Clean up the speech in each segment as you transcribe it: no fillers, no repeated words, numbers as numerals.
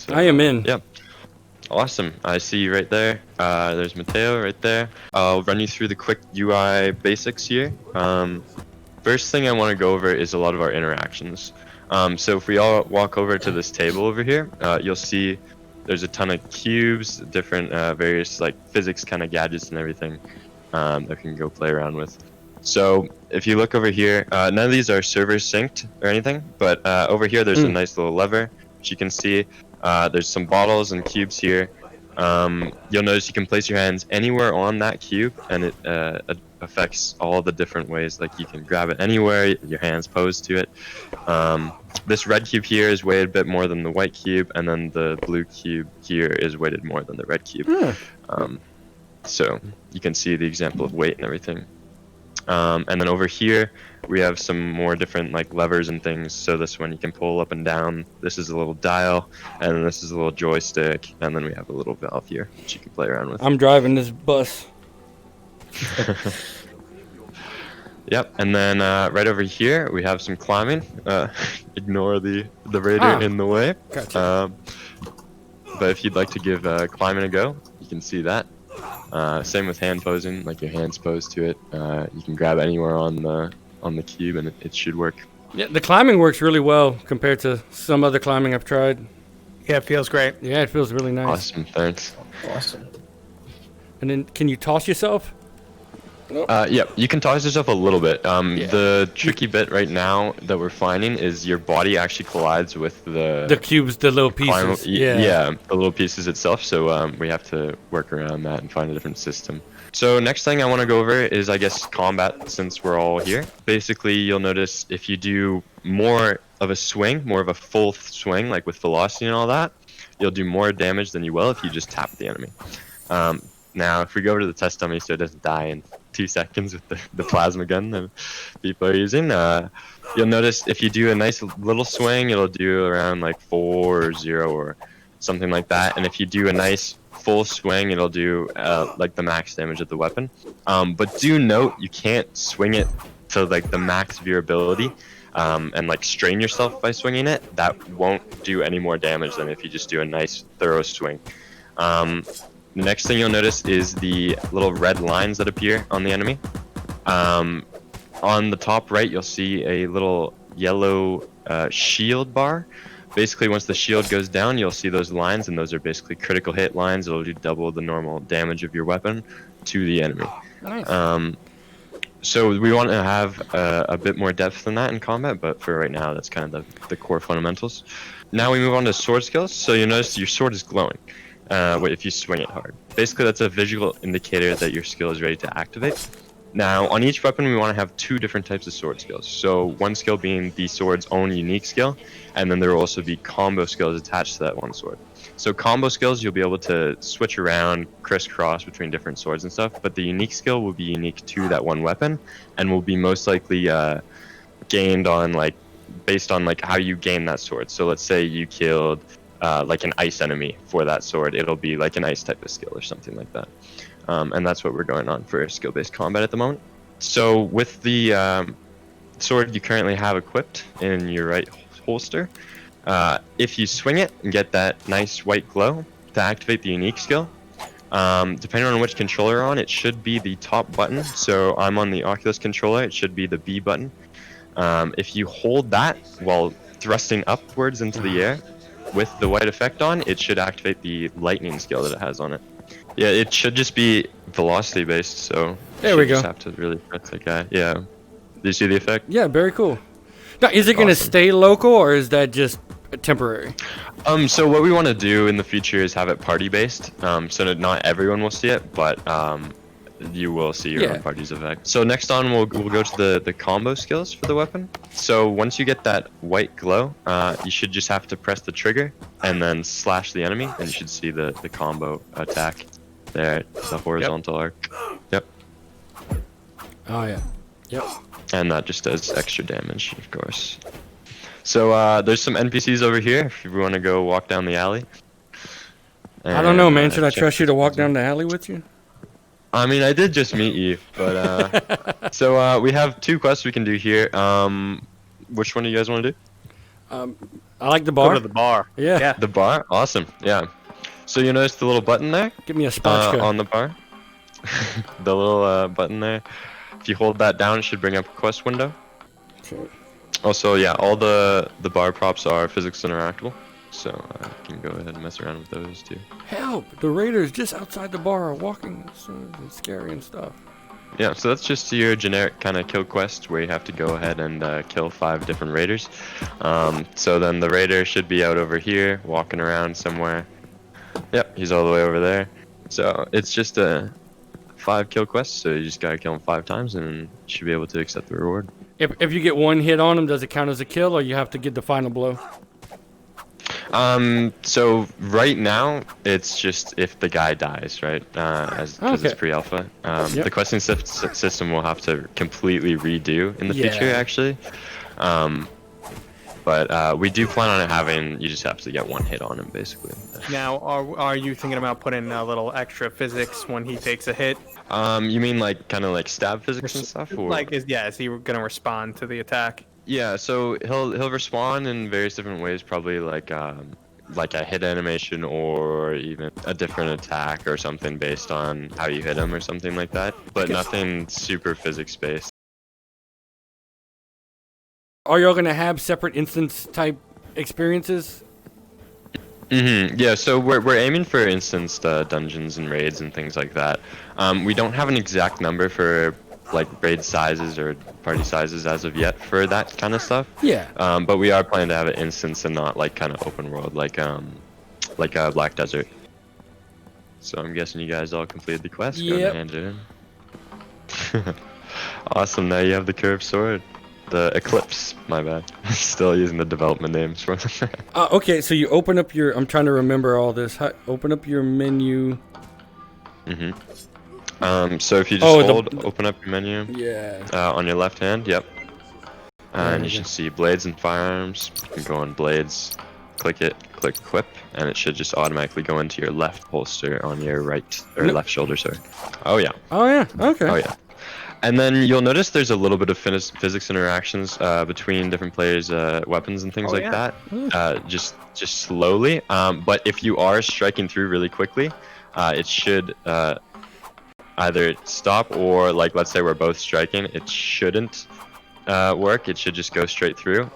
So, I am in. Yep. Awesome. I see you right there. There's Mateo right there. I'll run you through the quick UI basics here. First thing I want to go over is a lot of our interactions. So if we all walk over to this table over here, you'll see there's a ton of cubes, different various like physics kind of gadgets and everything that we can go play around with. So if you look over here, none of these are server synced or anything, but over here there's a nice little lever, which you can see. There's some bottles and cubes here. You'll notice you can place your hands anywhere on that cube, and it affects all the different ways. Like you can grab it anywhere, your hands pose to it. This red cube here is weighted a bit more than the white cube, and then the blue cube here is weighted more than the red cube. So you can see the example of weight and everything. And then over here we have some more different like levers and things. So this one you can pull up and down. This is a little dial, and then this is a little joystick, and then we have a little valve here which you can play around with. I'm driving this bus. Yep, and then right over here we have some climbing. Ignore the raider in the way. Gotcha. But if you'd like to give climbing a go, you can see that. Same with hand posing, like your hands pose to it. You can grab anywhere on the cube, and it should work. Yeah, the climbing works really well compared to some other climbing I've tried. Yeah, it feels great. Yeah, it feels really nice. Awesome, thanks. Awesome. And then, can you toss yourself? Yep, you can toss yourself a little bit. The tricky bit right now that we're finding is your body actually collides with the cubes, the little pieces. Yeah, the little pieces itself. So we have to work around that and find a different system. So next thing I want to go over is, I guess, combat, since we're all here. Basically, you'll notice if you do more of a swing, more of a full swing, like with velocity and all that, you'll do more damage than you will if you just tap the enemy. Now, if we go over to the test dummy so it doesn't die in 2 seconds with the plasma gun that people are using, you'll notice if you do a nice little swing, it'll do around like 4 or 0 or something like that. And if you do a nice full swing, it'll do like the max damage of the weapon. But do note, you can't swing it to like the max of your ability and like strain yourself by swinging it. That won't do any more damage than if you just do a nice thorough swing. The next thing you'll notice is the little red lines that appear on the enemy. On the top right, you'll see a little yellow shield bar. Basically, once the shield goes down, you'll see those lines, and those are basically critical hit lines. It'll do double the normal damage of your weapon to the enemy. Nice. So we want to have a bit more depth than that in combat, but for right now, that's kind of the core fundamentals. Now we move on to sword skills. So you'll notice your sword is glowing. If you swing it hard. Basically, that's a visual indicator that your skill is ready to activate. Now, on each weapon, we want to have 2 different types of sword skills. So one skill being the sword's own unique skill, and then there will also be combo skills attached to that one sword. So combo skills, you'll be able to switch around, crisscross between different swords and stuff, but the unique skill will be unique to that one weapon, and will be most likely gained on, like, based on like how you gain that sword. So let's say you killed like an ice enemy for that sword, it'll be like an ice type of skill or something like that. And that's what we're going on for skill-based combat at the moment. So with the sword you currently have equipped in your right holster, if you swing it and get that nice white glow to activate the unique skill, depending on which controller you're on, it should be the top button. So I'm on the Oculus controller, it should be the B button. If you hold that while thrusting upwards into the air with the white effect on, it should activate the lightning skill that it has on it. Yeah, it should just be velocity based, so there we go. Just have to really press that guy. Yeah. Do you see the effect? Yeah, very cool. Now, is it going to stay local, or is that just temporary? So what we want to do in the future is have it party based, so that not everyone will see it, but you will see your own party's effect. So next on, we'll go to the combo skills for the weapon. So once you get that white glow, you should just have to press the trigger and then slash the enemy, and you should see the combo attack there, the horizontal arc. Yep. Oh yeah. Yep. And that just does extra damage, of course. So there's some NPCs over here if you want to go walk down the alley. I don't know, man. Should I trust you to walk down the alley with you? I mean, I did just meet you, but so we have 2 quests we can do here. Which one do you guys want to do? I like the Go bar. to the bar. Yeah. Yeah. The bar? Awesome. Yeah. So you notice the little button there Give me a spatchka. on the bar? The little button there. If you hold that down, it should bring up a quest window. Okay. Also, yeah, all the bar props are physics interactable. So you can go ahead and mess around with those too. Help! The raiders just outside the bar are walking. It's scary and stuff. Yeah, so that's just your generic kind of kill quest where you have to go ahead and kill 5 different raiders. So then the raider should be out over here, walking around somewhere. Yep, he's all the way over there. So it's just a 5 kill quest, so you just gotta kill him 5 times and you should be able to accept the reward. If you get one hit on him, does it count as a kill, or you have to get the final blow? So right now it's just if the guy dies, right? Because it's pre-alpha. Yep. The questing system will have to completely redo in the future, actually. But we do plan on it having, you just have to get 1 hit on him, basically. Now, are you thinking about putting a little extra physics when he takes a hit? You mean like kind of like stab physics and stuff, or Like, is he gonna respond to the attack? Yeah, so he'll respond in various different ways, probably like a hit animation or even a different attack or something based on how you hit him or something like that. But nothing super physics based. Are y'all gonna have separate instance type experiences? Yeah, so we're aiming for instanced dungeons and raids and things like that. We don't have an exact number for like raid sizes or party sizes as of yet for that kind of stuff. Yeah. But we are planning to have it instance and not like kind of open world like a Black Desert. So I'm guessing you guys all completed the quest. Go Yep. and hand it in. Awesome. Now you have the curved sword. The Eclipse. My bad. Still using the development names for them. Okay, so you open up your. I'm trying to remember all this. Open up your menu. So if you just the- open up your menu. Yeah. On your left hand, yep. And you Okay. should see blades and firearms. You can go on blades, click it, click equip, and it should just automatically go into your left holster on your right, or left shoulder, sorry. Oh yeah, Oh yeah. Okay. oh yeah. And then you'll notice there's a little bit of physics interactions between different players' weapons and things like yeah. that. Just slowly. But if you are striking through really quickly, it should either stop or, like, let's say we're both striking, it shouldn't work. It should just go straight through.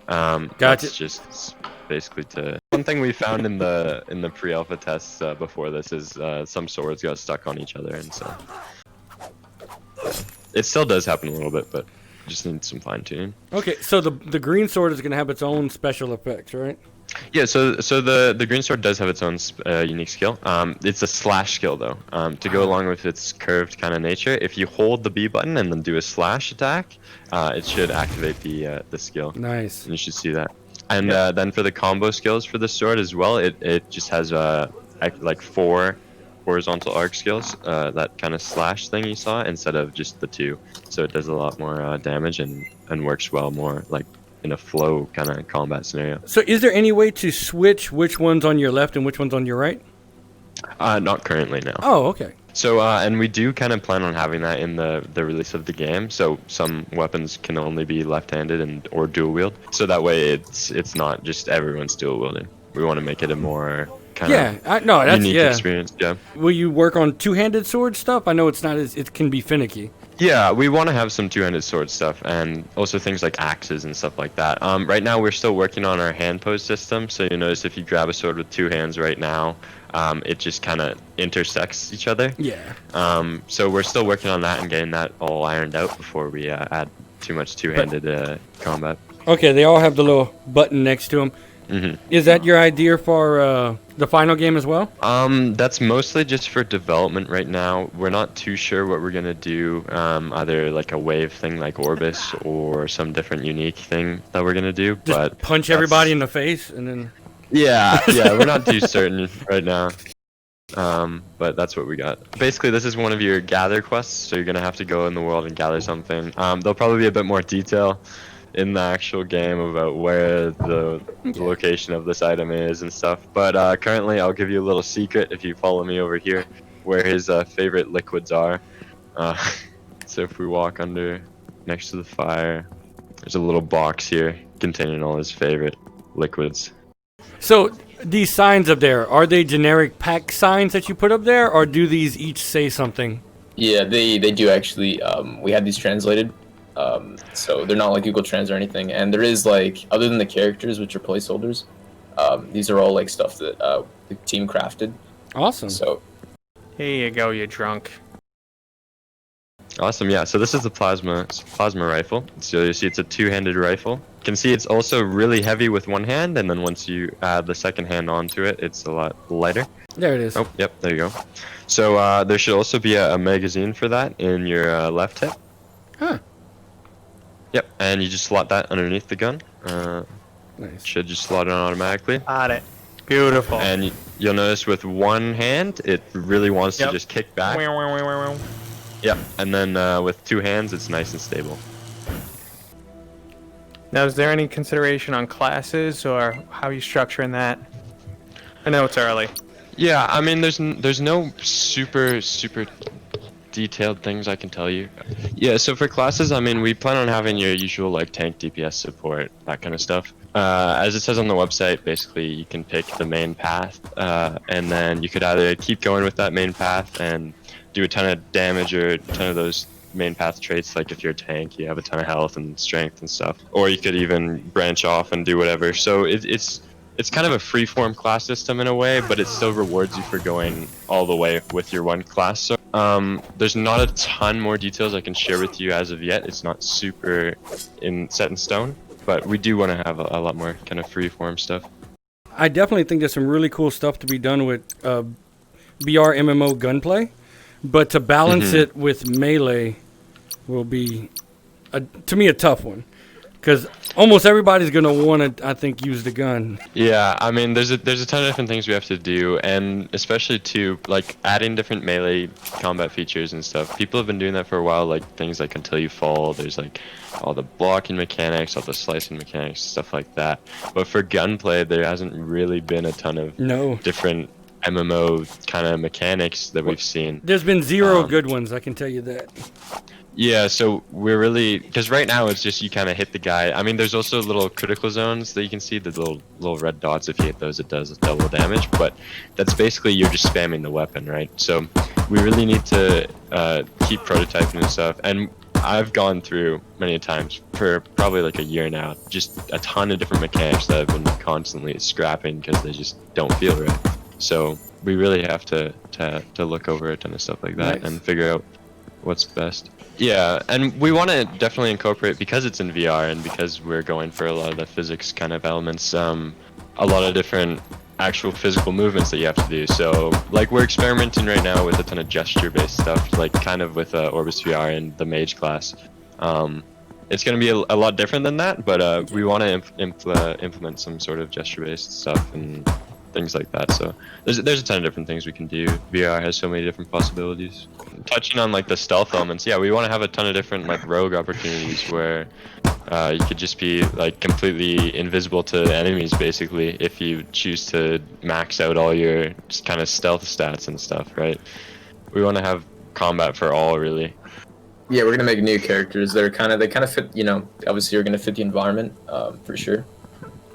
Gotcha. That's just basically to. One thing we found in the pre-alpha tests before this is some swords got stuck on each other, and so it still does happen a little bit, but just needs some fine tuning. Okay, so the green sword is gonna have its own special effects, right? Yeah, so the green sword does have its own unique skill. It's a slash skill though. To go along with its curved kind of nature, if you hold the B button and then do a slash attack, it should activate the skill. Nice. And you should see that. And then for the combo skills for the sword as well, it just has like 4 horizontal arc skills, that kind of slash thing you saw, instead of just the 2. So it does a lot more damage and works well more like in a flow kind of combat scenario. So is there any way to switch which one's on your left and which one's on your right? Not currently, no. Oh, okay. So and we do kind of plan on having that in the release of the game. So some weapons can only be left-handed or dual wield. So that way it's not just everyone's dual wielding. We want to make it a more kind of that's unique experience. Yeah. Will you work on two-handed sword stuff? I know it's not as it can be finicky. Yeah, we want to have some two-handed sword stuff and also things like axes and stuff like that. Right now we're still working on our hand pose system. So you notice if you grab a sword with 2 hands right now, it just kind of intersects each other. Yeah. So we're still working on that and getting that all ironed out before we add too much two-handed combat. Okay, they all have the little button next to them. Is that your idea for the final game as well? That's mostly just for development right now. We're not too sure what we're gonna do. Either like a wave thing like Orbis or some different unique thing that we're gonna do. Just but punch everybody in the face and then. Yeah, we're not too certain right now. But that's what we got. Basically, this is one of your gather quests, so you're gonna have to go in the world and gather something. There'll probably be a bit more detail in the actual game about where the location of this item is and stuff. But currently, I'll give you a little secret if you follow me over here, where his favorite liquids are. So if we walk under next to the fire, there's a little box here. containing all his favorite liquids. So these signs up there, are they generic pack signs that you put up there, or do these each say something? Yeah, they do actually. We had these translated, so they're not like Google Trends or anything. And there is like, other than the characters, which are placeholders, these are all like stuff that the team crafted. Awesome. So Here you go, you drunk. Awesome, yeah. So this is the plasma rifle. So you see it's a two-handed rifle. You can see it's also really heavy with one hand, and then once you add the second hand onto it, it's a lot lighter. There it is. Oh, yep, there you go. So there should also be a magazine for that in your left hip. Huh. Yep, and you just slot that underneath the gun. Nice. Should just slot it on automatically. Got it. Beautiful. And you'll notice with one hand, it really wants to just kick back. Yep, and then with two hands, it's nice and stable. Now, is there any consideration on classes or how you structuring that? I know it's early. Yeah, I mean, there's no super detailed things I can tell you. Yeah, so for classes, I mean, we plan on having your usual like tank DPS support, that kind of stuff. As it says on the website, basically you can pick the main path, and then you could either keep going with that main path and do a ton of damage or a ton of those main path traits, like if you're a tank, you have a ton of health and strength and stuff. Or you could even branch off and do whatever. So it's kind of a free-form class system in a way, but it still rewards you for going all the way with your one class. So there's not a ton more details I can share with you as of yet. It's not super set in stone, but we do want to have a lot more kind of free-form stuff. I definitely think there's some really cool stuff to be done with VR MMO gunplay, but to balance it with melee will be, to me, a tough one. Because almost everybody's going to want to, I think, use the gun. Yeah, I mean, there's a ton of different things we have to do, and especially too, like adding different melee combat features and stuff. People have been doing that for a while, like things like Until You Fall. There's like all the blocking mechanics, all the slicing mechanics, stuff like that. But for gunplay, there hasn't really been a ton of different MMO kind of mechanics that we've seen. There's been zero good ones, I can tell you that. Yeah, so we're really, because right now it's just you kind of hit the guy. I mean, there's also little critical zones that you can see, the little red dots. If you hit those, it does double damage, but that's basically you're just spamming the weapon, right? So we really need to keep prototyping and stuff. And I've gone through many times for probably like a year now, just a ton of different mechanics that I've been constantly scrapping because they just don't feel right. So we really have to look over a ton of stuff like that and figure out what's best. Yeah, and we want to definitely incorporate, because it's in VR and because we're going for a lot of the physics kind of elements, a lot of different actual physical movements that you have to do. So, like, we're experimenting right now with a ton of gesture-based stuff, like kind of with Orbis VR and the Mage class. It's going to be a lot different than that, but we want to implement some sort of gesture-based stuff and things like that. So there's a ton of different things we can do. VR has so many different possibilities. Touching on like the stealth elements, yeah, we want to have a ton of different like rogue opportunities where you could just be like completely invisible to enemies basically if you choose to max out all your just kind of stealth stats and stuff, right? We want to have combat for all, really. yeah, we're gonna make new characters that are they kind of fit. You know, obviously you're gonna fit the environment for sure.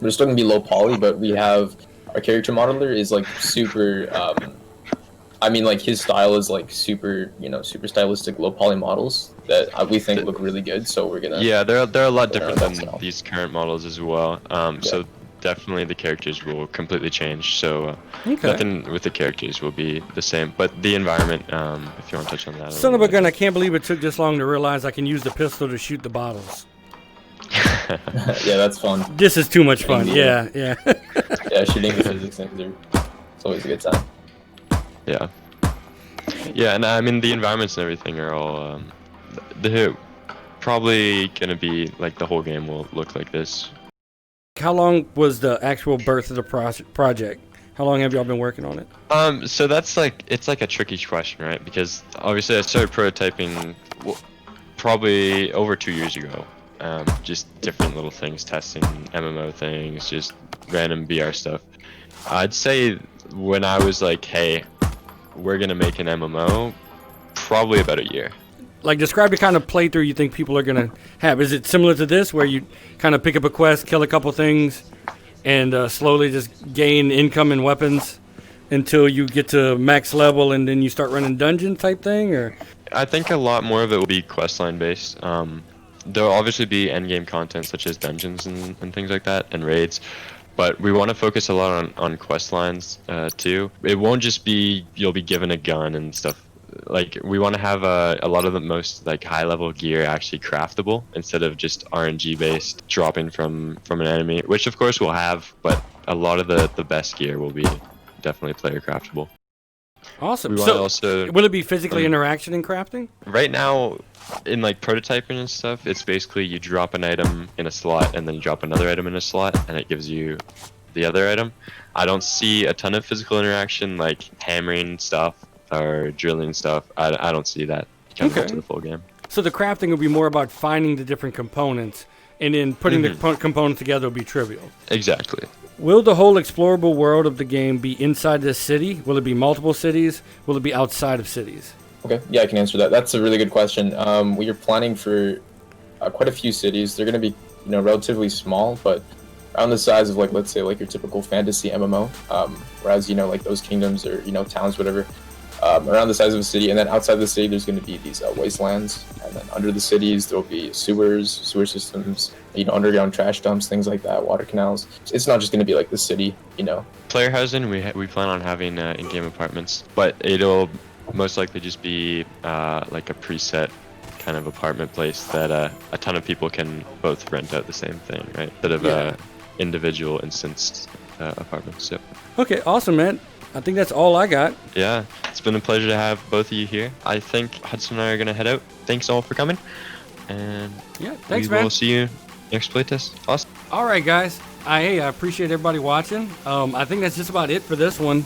They're still gonna be low poly, but we have our character modeler is like super. I mean, like his style is like super, super stylistic low poly models that we think look really good. So we're gonna. Yeah, they're a lot different than these current models as well. So definitely the characters will completely change. So nothing with the characters will be the same, but the environment. If you want to touch on that. Son of a gun! I can't believe it took this long to realize I can use the pistol to shoot the bottles. Yeah, that's fun. This is too much fun. Yeah. Yeah, shooting the physics things it's always a good time. Yeah, and I mean the environments and everything are all they're probably gonna be like the whole game will look like this. How long was the actual birth of the project? How long have y'all been working on it? So that's it's like a tricky question, right? Because obviously I started prototyping probably over 2 years ago. Just different little things, testing MMO things, just random VR stuff. I'd say when I was like, hey, we're gonna make an MMO, probably about a year. Like, describe the kind of playthrough you think people are gonna have. Is it similar to this, where you kind of pick up a quest, kill a couple things, and slowly just gain income and weapons until you get to max level, and then you start running dungeon type thing? Or I think a lot more of it will be questline based. There'll obviously be endgame content such as dungeons and things like that, and raids. But we want to focus a lot on quest lines too. It won't just be you'll be given a gun and stuff. Like, we want to have a lot of the most like high level gear actually craftable instead of just RNG based dropping from an enemy, which of course we'll have, but a lot of the best gear will be definitely player craftable. awesome. We want to So, also, will it be physically interaction in crafting? right now in like prototyping and stuff, it's basically you drop an item in a slot and then you drop another item in a slot and it gives you the other item. I don't see a ton of physical interaction like hammering stuff or drilling stuff. I don't see that coming Okay. into the full game. So the crafting will be more about finding the different components, and then putting the components together will be trivial. Exactly. Will the whole explorable world of the game be inside this city? Will it be multiple cities? Will it be outside of cities? Okay, yeah, I can answer that. That's a really good question. We are planning for quite a few cities. They're going to be, relatively small, but around the size of, like, let's say, like your typical fantasy MMO. Whereas, like those kingdoms or, towns, whatever, around the size of a city. And then outside the city, there's going to be these wastelands. And then under the cities, there'll be sewer systems, underground trash dumps, things like that, water canals. It's not just going to be like the city, Player housing, we plan on having in-game apartments, but it'll most likely just be like a preset kind of apartment place that a ton of people can both rent out the same thing, right? Instead of individual instanced apartments. So. Okay, awesome, man. I think that's all I got. Yeah, it's been a pleasure to have both of you here. I think Hudson and I are going to head out. Thanks all for coming. And Yeah, thanks, we man. will see you next playtest. Awesome. All right, guys. I appreciate everybody watching. I think that's just about it for this one.